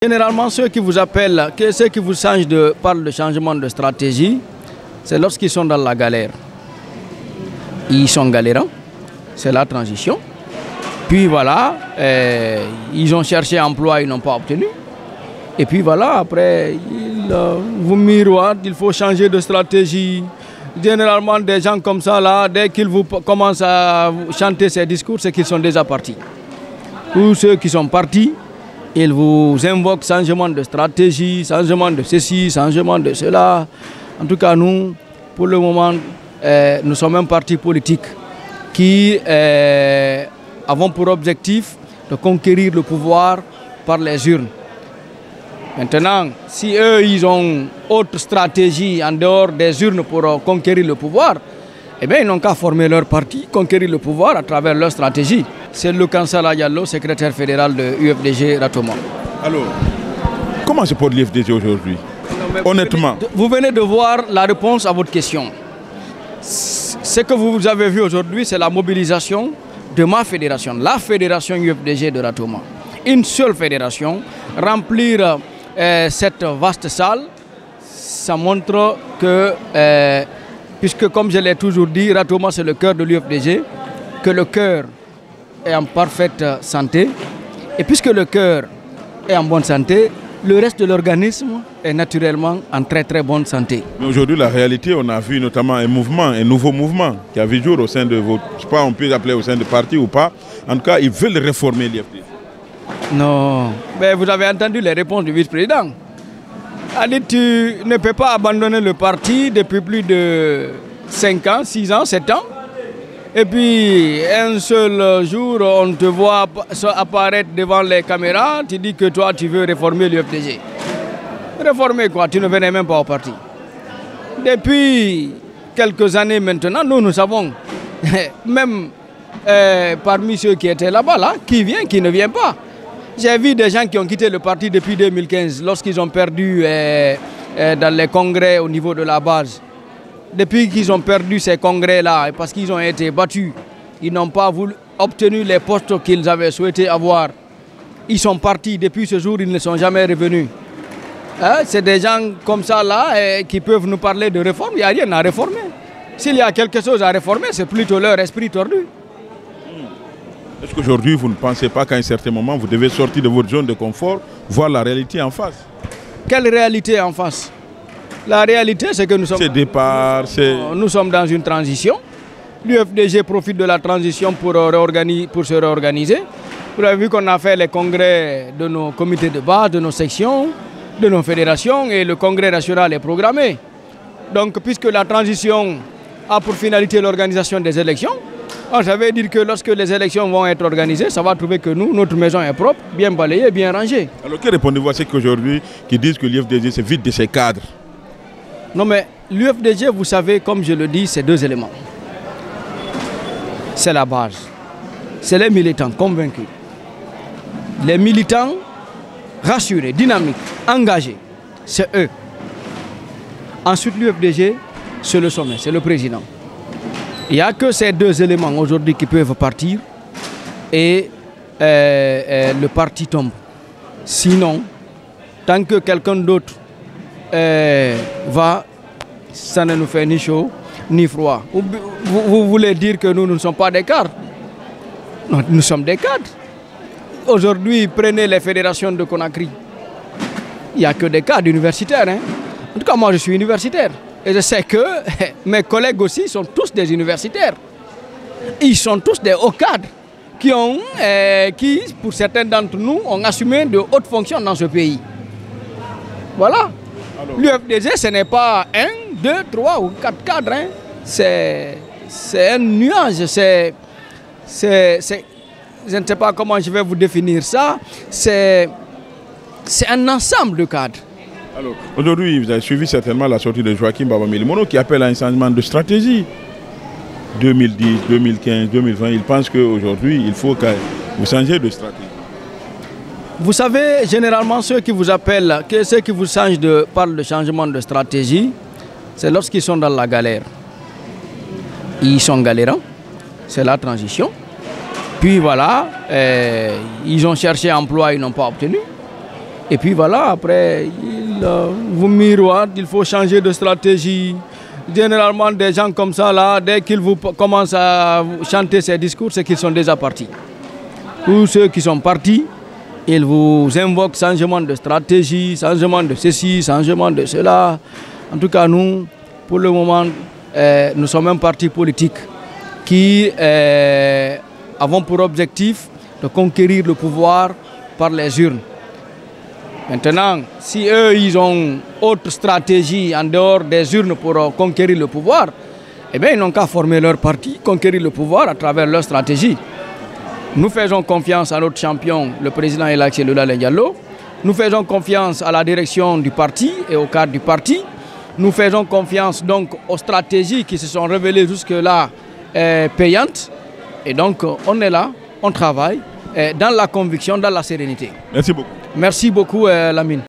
Généralement, ceux qui vous appellent, ceux qui vous parlent de changement de stratégie, c'est lorsqu'ils sont dans la galère. Ils sont galérants, c'est la transition. Puis voilà, ils ont cherché emploi, ils n'ont pas obtenu. Et puis voilà, après, ils vous miroitent, il faut changer de stratégie. Généralement, des gens comme ça, là, dès qu'ils commencent à chanter ces discours, c'est qu'ils sont déjà partis. Tous ceux qui sont partis, ils vous invoquent changement de stratégie, changement de ceci, changement de cela. En tout cas, nous, pour le moment, nous sommes un parti politique qui avons pour objectif de conquérir le pouvoir par les urnes. Maintenant, si eux, ils ont autre stratégie en dehors des urnes pour conquérir le pouvoir, eh bien, ils n'ont qu'à former leur parti, conquérir le pouvoir à travers leur stratégie. C'est Lukan Sala Diallo, secrétaire fédéral de UFDG Ratoma. Alors, comment se porte l'UFDG aujourd'hui? Honnêtement. Vous venez de voir la réponse à votre question. Ce que vous avez vu aujourd'hui, c'est la mobilisation de ma fédération, la fédération UFDG de Ratoma. Une seule fédération, remplir cette vaste salle, ça montre que, puisque comme je l'ai toujours dit, Ratoma c'est le cœur de l'UFDG, que le cœur est en parfaite santé. Et puisque le cœur est en bonne santé, le reste de l'organisme est naturellement en très très bonne santé. Mais aujourd'hui, la réalité, on a vu notamment un mouvement, un nouveau mouvement qui a vu jour au sein de votre, je ne sais pas, on peut l'appeler au sein de parti ou pas. En tout cas, ils veulent réformer l'UFDG. Non, mais vous avez entendu les réponses du vice-président. Il dit, tu ne peux pas abandonner le parti depuis plus de 5 ans, 6 ans, 7 ans. Et puis, un seul jour, on te voit apparaître devant les caméras, tu dis que toi, tu veux réformer l'UFDG. Réformer quoi? Tu ne venais même pas au parti. Depuis quelques années maintenant, nous savons, même parmi ceux qui étaient là-bas, là, qui vient, qui ne vient pas. J'ai vu des gens qui ont quitté le parti depuis 2015, lorsqu'ils ont perdu dans les congrès au niveau de la base. Depuis qu'ils ont perdu ces congrès-là, parce qu'ils ont été battus, ils n'ont pas obtenu les postes qu'ils avaient souhaité avoir. Ils sont partis, depuis ce jour, ils ne sont jamais revenus. Hein? C'est des gens comme ça là qui peuvent nous parler de réforme, il n'y a rien à réformer. S'il y a quelque chose à réformer, c'est plutôt leur esprit tordu. Est-ce qu'aujourd'hui, vous ne pensez pas qu'à un certain moment, vous devez sortir de votre zone de confort, voir la réalité en face? Quelle réalité en face? La réalité, c'est que nous sommes dans une transition. L'UFDG profite de la transition pour se réorganiser. Vous avez vu qu'on a fait les congrès de nos comités de base, de nos sections, de nos fédérations, et le congrès national est programmé. Donc, puisque la transition a pour finalité l'organisation des élections, ça veut dire que lorsque les élections vont être organisées, ça va trouver que notre maison est propre, bien balayée, bien rangée. Alors, que répondez-vous à ceux qu'aujourd'hui qui disent que l'UFDG se vide de ses cadres? Non, mais l'UFDG, vous savez, comme je le dis, c'est 2 éléments. C'est la base. C'est les militants convaincus. Les militants rassurés, dynamiques, engagés. C'est eux. Ensuite, l'UFDG, c'est le sommet, c'est le président. Il n'y a que ces 2 éléments aujourd'hui qui peuvent partir et le parti tombe. Sinon, tant que quelqu'un d'autre ça ne nous fait ni chaud ni froid. Vous voulez dire que nous ne sommes pas des cadres? Non, nous sommes des cadres. Aujourd'hui, prenez les fédérations de Conakry. Il n'y a que des cadres universitaires. Hein? En tout cas, moi je suis universitaire. Et je sais que mes collègues aussi sont tous des universitaires. Ils sont tous des hauts cadres qui, pour certains d'entre nous, ont assumé de hautes fonctions dans ce pays. Voilà. L'UFDG, ce n'est pas 1, 2, 3 ou 4 cadres. Hein. C'est un nuage. Je ne sais pas comment je vais vous définir ça. C'est un ensemble de cadres. Alors, aujourd'hui, vous avez suivi certainement la sortie de Joachim Baba-Milimono qui appelle à un changement de stratégie. 2010, 2015, 2020, il pense qu'aujourd'hui, il faut que vous changiez de stratégie. Vous savez, généralement, ceux qui vous appellent, ceux qui vous parlent de changement de stratégie, c'est lorsqu'ils sont dans la galère. Ils sont galérants, c'est la transition. Puis voilà, ils ont cherché emploi, ils n'ont pas obtenu. Et puis voilà, après, vous miroite, il faut changer de stratégie. Généralement, des gens comme ça, là, dès qu'ils vous commencent à chanter ces discours, c'est qu'ils sont déjà partis. Tous ceux qui sont partis, ils vous invoquent changement de stratégie, changement de ceci, changement de cela. En tout cas, nous, pour le moment, nous sommes un parti politique qui avons pour objectif de conquérir le pouvoir par les urnes. Maintenant, si eux, ils ont autre stratégie en dehors des urnes pour conquérir le pouvoir, eh bien, ils n'ont qu'à former leur parti, conquérir le pouvoir à travers leur stratégie. Nous faisons confiance à notre champion, le président électeur Lola Diallo. Nous faisons confiance à la direction du parti et au cadre du parti. Nous faisons confiance donc aux stratégies qui se sont révélées jusque-là payantes. Et donc, on est là, on travaille dans la conviction, dans la sérénité. Merci beaucoup. Merci beaucoup, Lamine.